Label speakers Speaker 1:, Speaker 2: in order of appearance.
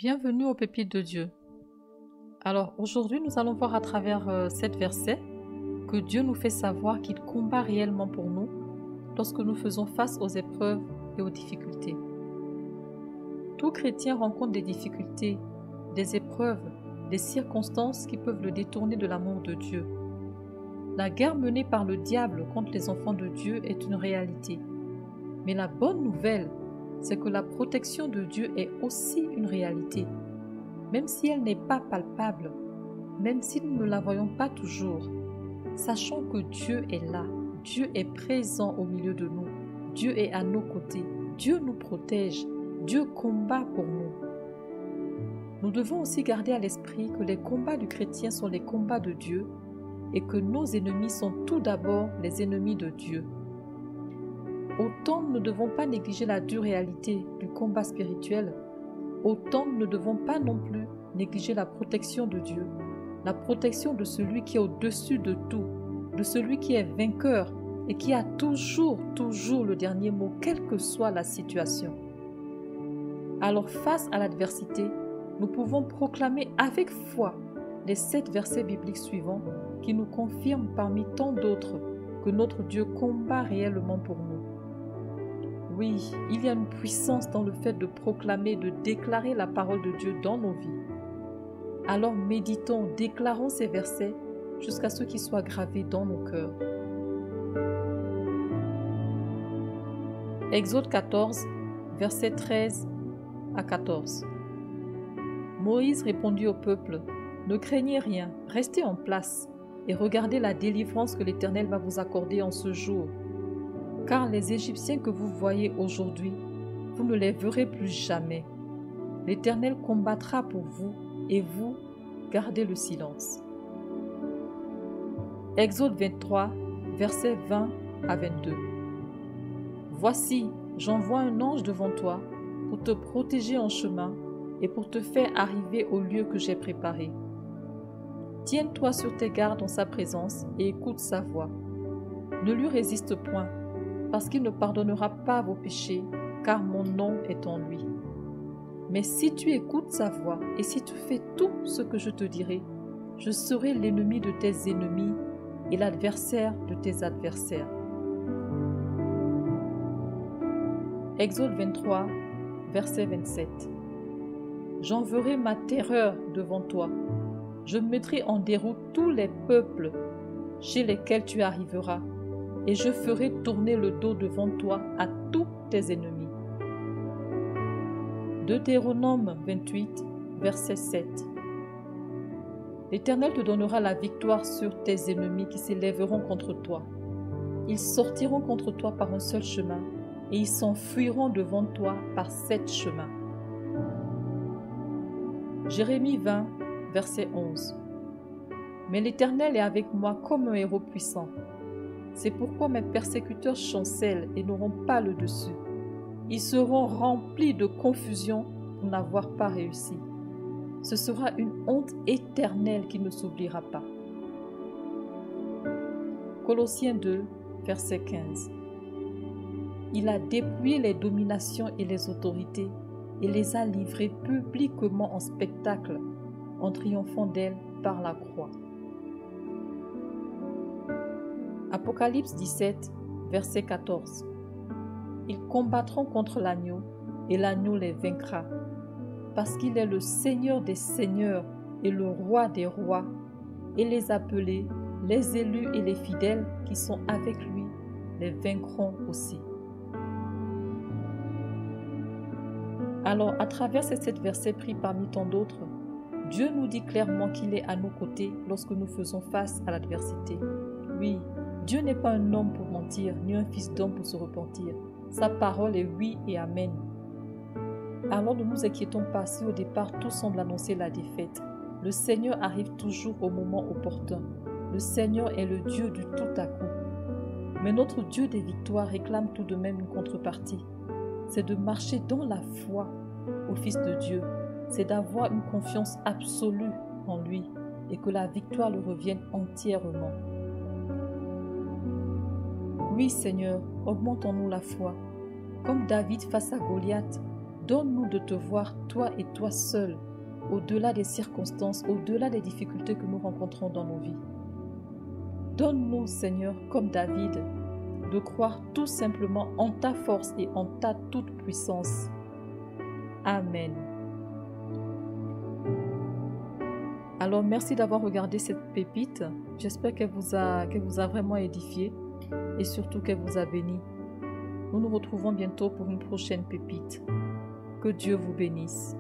Speaker 1: Bienvenue aux Pépites de Dieu. Alors aujourd'hui, nous allons voir à travers 7 versets que Dieu nous fait savoir qu'il combat réellement pour nous lorsque nous faisons face aux épreuves et aux difficultés. Tout chrétien rencontre des difficultés, des épreuves, des circonstances qui peuvent le détourner de l'amour de Dieu. La guerre menée par le diable contre les enfants de Dieu est une réalité. Mais la bonne nouvelle, c'est que la protection de Dieu est aussi une réalité. Même si elle n'est pas palpable, même si nous ne la voyons pas toujours, sachons que Dieu est là, Dieu est présent au milieu de nous, Dieu est à nos côtés, Dieu nous protège, Dieu combat pour nous. Nous devons aussi garder à l'esprit que les combats du chrétien sont les combats de Dieu et que nos ennemis sont tout d'abord les ennemis de Dieu. Autant nous ne devons pas négliger la dure réalité du combat spirituel, autant nous ne devons pas non plus négliger la protection de Dieu, la protection de celui qui est au-dessus de tout, de celui qui est vainqueur et qui a toujours le dernier mot, quelle que soit la situation. Alors face à l'adversité, nous pouvons proclamer avec foi les 7 versets bibliques suivants qui nous confirment parmi tant d'autres que notre Dieu combat réellement pour nous. Oui, il y a une puissance dans le fait de proclamer, de déclarer la parole de Dieu dans nos vies. Alors méditons, déclarons ces versets jusqu'à ce qu'ils soient gravés dans nos cœurs. Exode 14, versets 13 à 14. Moïse répondit au peuple, « Ne craignez rien, restez en place et regardez la délivrance que l'Éternel va vous accorder en ce jour. Car les Égyptiens que vous voyez aujourd'hui, vous ne les verrez plus jamais. L'Éternel combattra pour vous et vous, gardez le silence. » Exode 23, versets 20 à 22. Voici, j'envoie un ange devant toi pour te protéger en chemin et pour te faire arriver au lieu que j'ai préparé. Tiens-toi sur tes gardes en sa présence et écoute sa voix. Ne lui résiste point, parce qu'il ne pardonnera pas vos péchés, car mon nom est en lui. Mais si tu écoutes sa voix et si tu fais tout ce que je te dirai, je serai l'ennemi de tes ennemis et l'adversaire de tes adversaires. Exode 23, verset 27. J'enverrai ma terreur devant toi. Je mettrai en déroute tous les peuples chez lesquels tu arriveras, et je ferai tourner le dos devant toi à tous tes ennemis. Deutéronome 28, verset 7. L'Éternel te donnera la victoire sur tes ennemis qui s'élèveront contre toi. Ils sortiront contre toi par un seul chemin, et ils s'enfuiront devant toi par 7 chemins. Jérémie 20, verset 11. Mais l'Éternel est avec moi comme un héros puissant. C'est pourquoi mes persécuteurs chancellent et n'auront pas le dessus. Ils seront remplis de confusion pour n'avoir pas réussi. Ce sera une honte éternelle qui ne s'oubliera pas. Colossiens 2, verset 15. Il a dépouillé les dominations et les autorités et les a livrées publiquement en spectacle, en triomphant d'elles par la croix. Apocalypse 17, verset 14. Ils combattront contre l'agneau, et l'agneau les vaincra, parce qu'il est le Seigneur des seigneurs et le Roi des rois, et les appelés, les élus et les fidèles qui sont avec lui, les vaincront aussi. Alors, à travers ces 7 versets pris parmi tant d'autres, Dieu nous dit clairement qu'il est à nos côtés lorsque nous faisons face à l'adversité. Oui, Dieu n'est pas un homme pour mentir, ni un fils d'homme pour se repentir. Sa parole est oui et amen. Alors ne nous inquiétons pas si au départ tout semble annoncer la défaite. Le Seigneur arrive toujours au moment opportun. Le Seigneur est le Dieu du tout à coup. Mais notre Dieu des victoires réclame tout de même une contrepartie. C'est de marcher dans la foi au Fils de Dieu. C'est d'avoir une confiance absolue en lui et que la victoire lui revienne entièrement. Oui, Seigneur, augmente en nous la foi. Comme David face à Goliath, Donne-nous de te voir, toi et toi seul, au-delà des circonstances, au-delà des difficultés que nous rencontrons dans nos vies. Donne-nous, Seigneur, comme David, de croire tout simplement en ta force et en ta toute-puissance. Amen. Alors, merci d'avoir regardé cette pépite. J'espère qu'elle vous a vraiment édifié et surtout qu'elle vous a béni. Nous nous retrouvons bientôt pour une prochaine pépite. Que Dieu vous bénisse.